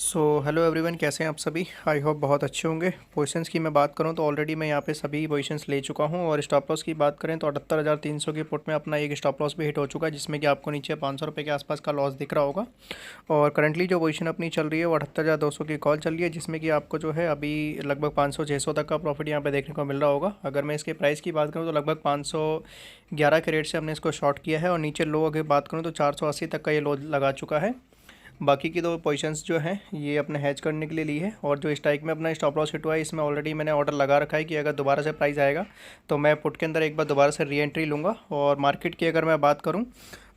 Hello everyone, कैसे हैं आप सभी। आई होप बहुत अच्छे होंगे। पोजीशंस की मैं बात करूं तो ऑलरेडी मैं यहां पे सभी पोजीशंस ले चुका हूं और स्टॉप लॉस की बात करें तो 78,300 के पुट में अपना एक स्टॉप लॉस भी हिट हो चुका है, जिसमें कि आपको नीचे 500 रुपये के आसपास का लॉस दिख रहा होगा। और करंटली जो पोजीशन अपनी चल रही है वो 78,200 की कॉल चल रही है, जिसमें कि आपको जो है अभी लगभग 500-600 तक का प्रॉफिट यहाँ पे देखने को मिल रहा होगा। अगर मैं इसके प्राइस की बात करूँ तो लगभग 511 के रेट से हमने इसको शॉर्ट किया है और नीचे लो अगर बात करूँ तो 480 तक का ये लो लगा चुका है। बाकी की दो पोजीशंस जो हैं ये अपने हैच करने के लिए ली है, और जो स्ट्राइक में अपना स्टॉप लॉस हिट हुआ है इसमें ऑलरेडी मैंने ऑर्डर लगा रखा है कि अगर दोबारा से प्राइस आएगा तो मैं पुट के अंदर एक बार दोबारा से री एंट्री लूँगा। और मार्केट की अगर मैं बात करूँ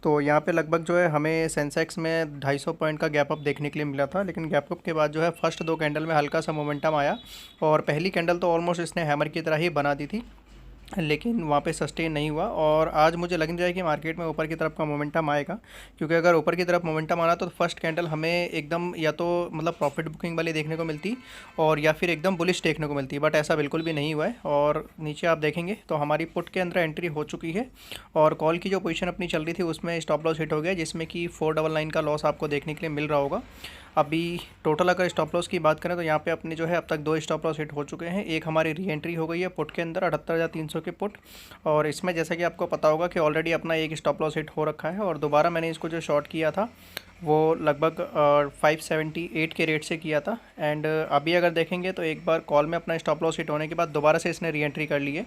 तो यहाँ पे लगभग जो है हमें सेंसेक्स में 250 पॉइंट का गैप अप देखने के लिए मिला था, लेकिन गैप अप के बाद जो है फर्स्ट दो कैंडल में हल्का सा मोमेंटम आया और पहली कैंडल तो ऑलमोस्ट इसने हैमर की तरह ही बना दी थी, लेकिन वहाँ पे सस्टेन नहीं हुआ। और आज मुझे लग रहा है कि मार्केट में ऊपर की तरफ का मोमेंटम आएगा, क्योंकि अगर ऊपर की तरफ मोमेंटम आना तो फर्स्ट कैंडल हमें एकदम या तो मतलब प्रॉफिट बुकिंग वाली देखने को मिलती और या फिर एकदम बुलिश देखने को मिलती, बट ऐसा बिल्कुल भी नहीं हुआ है। और नीचे आप देखेंगे तो हमारी पुट के अंदर एंट्री हो चुकी है और कॉल की जो पोजीशन अपनी चल रही थी उसमें स्टॉप लॉस हिट हो गया, जिसमें कि 499 का लॉस आपको देखने के लिए मिल रहा होगा। अभी टोटल अगर स्टॉप लॉस की बात करें तो यहाँ पे अपने जो है अब तक दो स्टॉप लॉस हिट हो चुके हैं। एक हमारी री एंट्री हो गई है पुट के अंदर 78,300 के पुट, और इसमें जैसा कि आपको पता होगा कि ऑलरेडी अपना एक स्टॉप लॉस हिट हो रखा है और दोबारा मैंने इसको जो शॉर्ट किया था वो लगभग 578 के रेट से किया था। एंड अभी अगर देखेंगे तो एक बार कॉल में अपना स्टॉप लॉस हिट होने के बाद दोबारा से इसने री एंट्री कर ली है।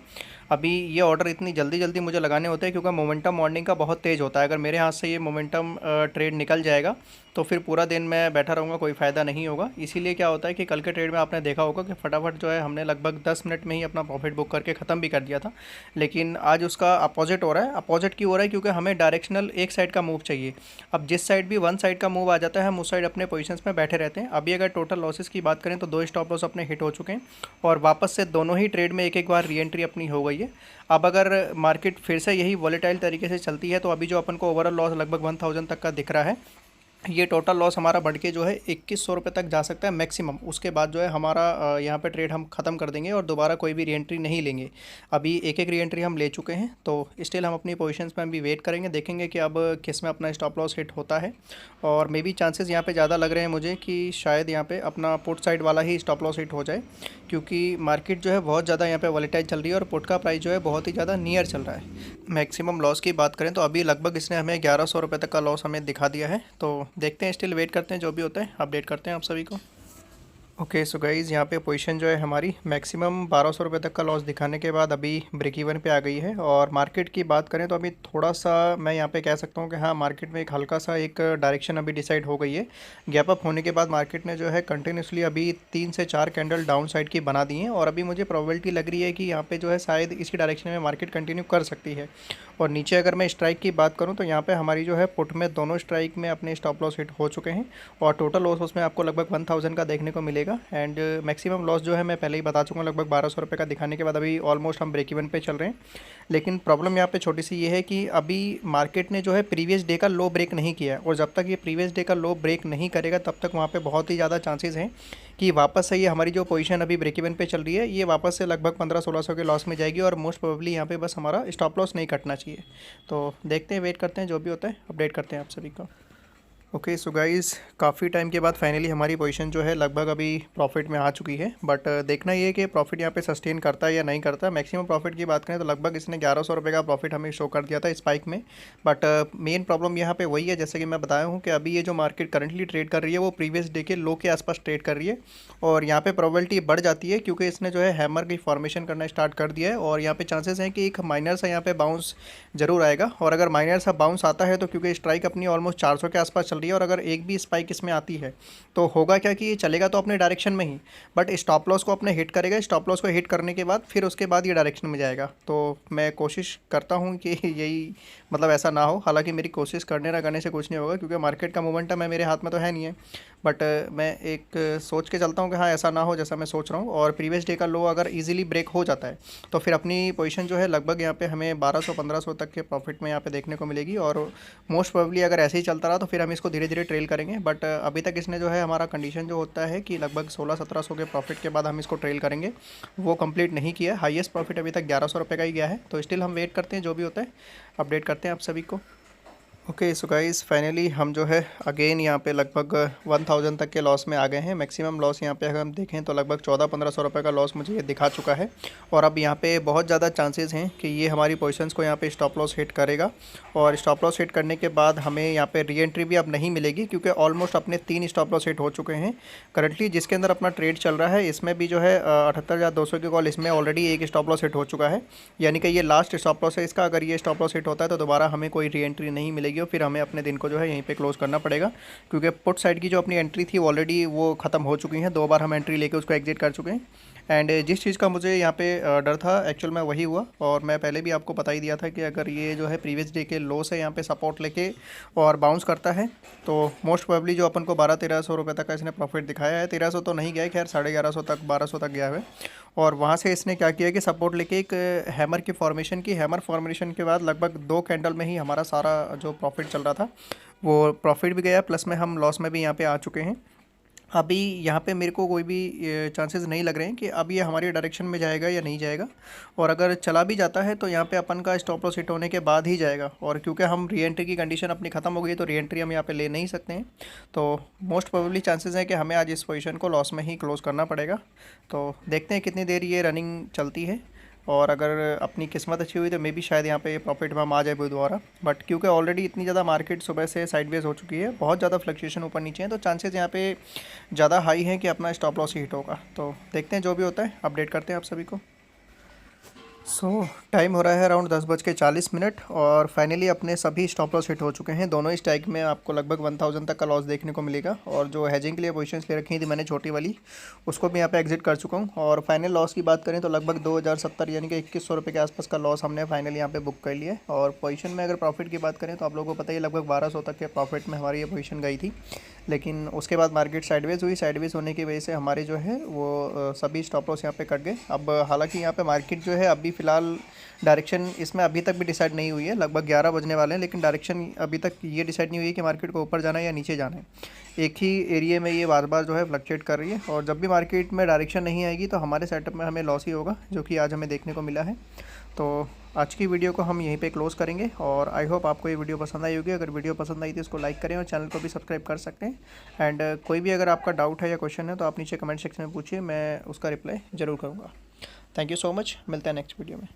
अभी ये ऑर्डर इतनी जल्दी जल्दी मुझे लगाने होते हैं क्योंकि मोमेंटम मॉर्निंग का बहुत तेज़ होता है। अगर मेरे हाथ से ये मोमेंटम ट्रेड निकल जाएगा तो फिर पूरा दिन मैं बैठा रहूँगा, कोई फ़ायदा नहीं होगा। इसीलिए क्या होता है कि कल के ट्रेड में आपने देखा होगा कि फटाफट जो है हमने लगभग 10 मिनट में ही अपना प्रॉफिट बुक करके ख़त्म भी कर दिया था, लेकिन आज उसका अपोजिट हो रहा है। अपोजिट क्यों हो रहा है? क्योंकि हमें डायरेक्शनल एक साइड का मूव चाहिए। अब जिस साइड भी वन साइड का मूव आ जाता है हम उस साइड अपने पोजीशंस में बैठे रहते हैं। अभी अगर टोटल लॉसेस की बात करें तो दो स्टॉप लॉस अपने हिट हो चुके हैं और वापस से दोनों ही ट्रेड में एक एक बार री एंट्री अपनी हो गई है। अब अगर मार्केट फिर से यही वॉलेटाइल तरीके से चलती है तो अभी जो अपन को ओवरऑल लॉस लगभग 1000 तक का दिख रहा है, ये टोटल लॉस हमारा बढ़ के जो है 2100 रुपये तक जा सकता है मैक्सिमम। उसके बाद जो है हमारा यहाँ पे ट्रेड हम ख़त्म कर देंगे और दोबारा कोई भी री एंट्री नहीं लेंगे। अभी एक एक री एंट्री हम ले चुके हैं, तो स्टिल हम अपनी पोजीशंस में अभी वेट करेंगे, देखेंगे कि अब किस में अपना स्टॉप लॉस हिट होता है। और मे बी चांसेस यहाँ पे ज़्यादा लग रहे हैं मुझे कि शायद यहाँ पे अपना पुट साइड वाला ही स्टॉप लॉस हिट हो जाए, क्योंकि मार्केट जो है बहुत ज़्यादा यहाँ पे वॉलेटाइल चल रही है और पुट का प्राइस जो है बहुत ही ज़्यादा नियर चल रहा है। मैक्सिमम लॉस की बात करें तो अभी लगभग इसने हमें 1100 रुपये तक का लॉस हमें दिखा दिया है, तो देखते हैं, स्टिल वेट करते हैं, जो भी होता है अपडेट करते हैं आप सभी को। ओके सो गाइज़, यहाँ पे पोजीशन जो है हमारी मैक्सिमम 1200 रुपये तक का लॉस दिखाने के बाद अभी ब्रेक इवन पे आ गई है। और मार्केट की बात करें तो अभी थोड़ा सा मैं यहाँ पे कह सकता हूँ कि हाँ, मार्केट में एक हल्का सा एक डायरेक्शन अभी डिसाइड हो गई है। गैप अप होने के बाद मार्केट ने जो है कंटिन्यूसली अभी 3 से 4 कैंडल डाउन साइड की बना दी हैं और अभी मुझे प्रोबेबिलिटी लग रही है कि यहाँ पे जो है शायद इसी डायरेक्शन में मार्केट कंटिन्यू कर सकती है। और नीचे अगर मैं स्ट्राइक की बात करूँ तो यहाँ पे हमारी जो है पुट में दोनों स्ट्राइक में अपने स्टॉप लॉस हिट हो चुके हैं और टोटल लॉस उसमें आपको लगभग 1000 का देखने को मिलेगा। एंड मैक्सिमम लॉस जो है मैं पहले ही बता चुका हूँ, लगभग 1200 रुपये का दिखाने के बाद अभी ऑलमोस्ट हम ब्रेक इवन पे चल रहे हैं। लेकिन प्रॉब्लम यहाँ पे छोटी सी ये है कि अभी मार्केट ने जो है प्रीवियस डे का लो ब्रेक नहीं किया है और जब तक ये प्रीवियस डे का लो ब्रेक नहीं करेगा तब तक वहाँ पे बहुत ही ज़्यादा चांसेस हैं कि वापस से ये हमारी जो पोजीशन अभी ब्रेक इवन पे चल रही है ये वापस से लगभग 1500-1600 के लॉस में जाएगी और मोस्ट प्रोबेबली यहाँ पे बस हमारा स्टॉप लॉस नहीं कटना चाहिए। तो देखते हैं, वेट करते हैं, जो भी होता है अपडेट करते हैं आप सभी को। ओके सो गाइज़, काफ़ी टाइम के बाद फाइनली हमारी पोजीशन जो है लगभग अभी प्रॉफिट में आ चुकी है, बट देखना ये है कि प्रॉफिट यहाँ पे सस्टेन करता है या नहीं करता। मैक्सिमम प्रॉफिट की बात करें तो लगभग इसने 1100 रुपये का प्रॉफिट हमें शो कर दिया था स्पाइक में। बट मेन प्रॉब्लम यहाँ पे वही है, जैसे कि मैं बताया हूँ कि अभी ये जो मार्केट करंटली ट्रेड कर रही है वो प्रीवियस डे के लो के आसपास ट्रेड कर रही है और यहाँ पे प्रोबेबिलिटी बढ़ जाती है क्योंकि इसने जो है हैमर की फॉर्मेशन करना स्टार्ट कर दिया है और यहाँ पे चांसेस हैं कि एक माइनर सा यहाँ पे बाउंस जरूर आएगा। और अगर माइनर सा बाउंस आता है तो क्योंकि स्ट्राइक अपनी ऑलमोस्ट 400 के आसपास चल रही है और अगर एक भी स्पाइक इसमें आती है तो होगा क्या कि ये चलेगा तो अपने डायरेक्शन में ही, बट स्टॉप लॉस को अपने हिट करेगा। स्टॉप लॉस को हिट करने के बाद फिर उसके बाद ये डायरेक्शन में जाएगा। तो मैं कोशिश करता हूँ कि यही मतलब ऐसा ना हो, हालांकि मेरी कोशिश करने ना करने से कुछ नहीं होगा क्योंकि मार्केट का मोमेंटम है मेरे हाथ में तो है नहीं है, बट मैं एक सोच के चलता हूँ कि हाँ ऐसा ना हो जैसा मैं सोच रहा हूँ। और प्रीवियस डे का लो अगर इजीली ब्रेक हो जाता है तो फिर अपनी पोजीशन जो है लगभग यहाँ पे हमें 1200-1500 तक के प्रॉफिट में यहाँ पे देखने को मिलेगी और मोस्ट प्रोबेबली अगर ऐसे ही चलता रहा तो फिर हम इसको धीरे धीरे ट्रेल करेंगे। बट अभी तक इसने जो है हमारा कंडीशन जो होता है कि लगभग 1600-1700 के प्रॉफिट के बाद हम इसको ट्रेल करेंगे, वो कंप्लीट नहीं किया। हाईएस्ट प्रॉफिट अभी तक 1100 रुपये का ही गया है, तो स्टिल हम वेट करते हैं, जो भी होता है अपडेट करते हैं आप सभी को। ओके सो गाइस फाइनली हम जो है अगेन यहाँ पे लगभग 1000 तक के लॉस में आ गए हैं। मैक्सिमम लॉस यहाँ पे अगर हम देखें तो लगभग 1400-1500 रुपये का लॉस मुझे ये दिखा चुका है। और अब यहाँ पे बहुत ज़्यादा चांसेस हैं कि ये हमारी पोजीशंस को यहाँ पे स्टॉप लॉस हिट करेगा। और स्टॉप लॉस हिट करने के बाद हमें यहाँ पे री एंट्री भी अब नहीं मिलेगी, क्योंकि ऑलमोस्ट अपने 3 स्टॉप लॉस हिट हो चुके हैं। करंटली जिसके अंदर अपना ट्रेड चल रहा है इसमें भी जो है 78,200 की कॉल, इसमें ऑलरेडी एक स्टॉप लॉस हिट हो चुका है, यानी कि ये लास्ट स्टॉप लॉस है इसका। अगर ये स्टॉप लॉस हिट होता है तो दोबारा हमें कोई री एंट्री नहीं मिलेगी और फिर हमें अपने दिन को जो है यहीं पे क्लोज करना पड़ेगा, क्योंकि पुट साइड की जो अपनी एंट्री थी ऑलरेडी वो ख़त्म हो चुकी है। 2 बार हम एंट्री लेके उसको एग्जिट कर चुके हैं। एंड जिस चीज़ का मुझे यहाँ पे डर था एक्चुअल में वही हुआ। और मैं पहले भी आपको बता ही दिया था कि अगर ये जो है प्रीवियस डे के लो से यहाँ पे सपोर्ट लेके और बाउंस करता है तो मोस्ट प्रोबेबली जो अपन को 1200-1300 रुपये तक का इसने प्रॉफिट दिखाया है। 1300 तो नहीं गया है, खैर 1150 तक 1200 तक गया है। और वहाँ से इसने क्या किया कि सपोर्ट लेके एक हैमर की फॉर्मेशन की। हैमर फॉर्मेशन के बाद लगभग 2 कैंडल में ही हमारा सारा जो प्रॉफिट चल रहा था वो प्रॉफिट भी गया, प्लस में हम लॉस में भी यहाँ पे आ चुके हैं। अभी यहाँ पे मेरे को कोई भी चांसेस नहीं लग रहे हैं कि अब ये हमारी डायरेक्शन में जाएगा या नहीं जाएगा। और अगर चला भी जाता है तो यहाँ पे अपन का स्टॉप लॉस हिट होने के बाद ही जाएगा। और क्योंकि हम री एंट्री की कंडीशन अपनी ख़त्म हो गई है तो री एंट्री हम यहाँ पे ले नहीं सकते हैं। तो मोस्ट प्रोबेबली चांसेस है कि हमें आज इस पोजीशन को लॉस में ही क्लोज़ करना पड़ेगा। तो देखते हैं कितनी देर ये रनिंग चलती है, और अगर अपनी किस्मत अच्छी हुई तो मे भी शायद यहाँ पे प्रॉफिट में हम आ जाए बुधवार। बट क्योंकि ऑलरेडी इतनी ज़्यादा मार्केट सुबह से साइडवेज हो चुकी है, बहुत ज़्यादा फ्लक्चुएशन ऊपर नीचे है, तो चांसेस यहाँ पे ज़्यादा हाई हैं कि अपना स्टॉप लॉस हिट होगा। तो देखते हैं जो भी होता है, अपडेट करते हैं आप सभी को। टाइम हो रहा है अराउंड 10:40 और फाइनली अपने सभी स्टॉप लॉस हिट हो चुके हैं। दोनों ही स्ट्राइक में आपको लगभग 1000 तक का लॉस देखने को मिलेगा। और जो हेजिंग के लिए पोजीशंस ले रखी थी मैंने छोटी वाली, उसको भी यहाँ पे एग्जिट कर चुका हूँ। और फाइनल लॉस की बात करें तो लगभग 2070 यानी कि 2100 रुपये के आसपास का लॉस हमने फाइनली यहाँ पे बुक कर लिया है। और पोजीशन में अगर प्रॉफिट की बात करें तो आप लोगों को पता ही लगभग 1200 तक के प्रॉफिट में हमारी ये पोजीशन गई थी। लेकिन उसके बाद मार्केट साइडवेज हुई, साइडवेज होने की वजह से हमारे जो है वो सभी स्टॉप लॉस यहाँ पे कट गए। अब हालांकि यहाँ पे मार्केट जो है अभी फ़िलहाल डायरेक्शन इसमें अभी तक भी डिसाइड नहीं हुई है। लगभग 11 बजने वाले हैं, लेकिन डायरेक्शन अभी तक ये डिसाइड नहीं हुई है कि मार्केट को ऊपर जाना है या नीचे जाना है। एक ही एरिया में ये बार बार जो है फ्लक्चुएट कर रही है। और जब भी मार्केट में डायरेक्शन नहीं आएगी तो हमारे सेटअप में हमें लॉस ही होगा, जो कि आज हमें देखने को मिला है। तो आज की वीडियो को हम यहीं पे क्लोज़ करेंगे। और आई होप आपको ये वीडियो पसंद आई होगी। अगर वीडियो पसंद आई तो इसको लाइक करें और चैनल को भी सब्सक्राइब कर सकते हैं। एंड कोई भी अगर आपका डाउट है या क्वेश्चन है तो आप नीचे कमेंट सेक्शन में पूछिए, मैं उसका रिप्लाई ज़रूर करूँगा। थैंक यू सो मच, मिलते हैं नेक्स्ट वीडियो में।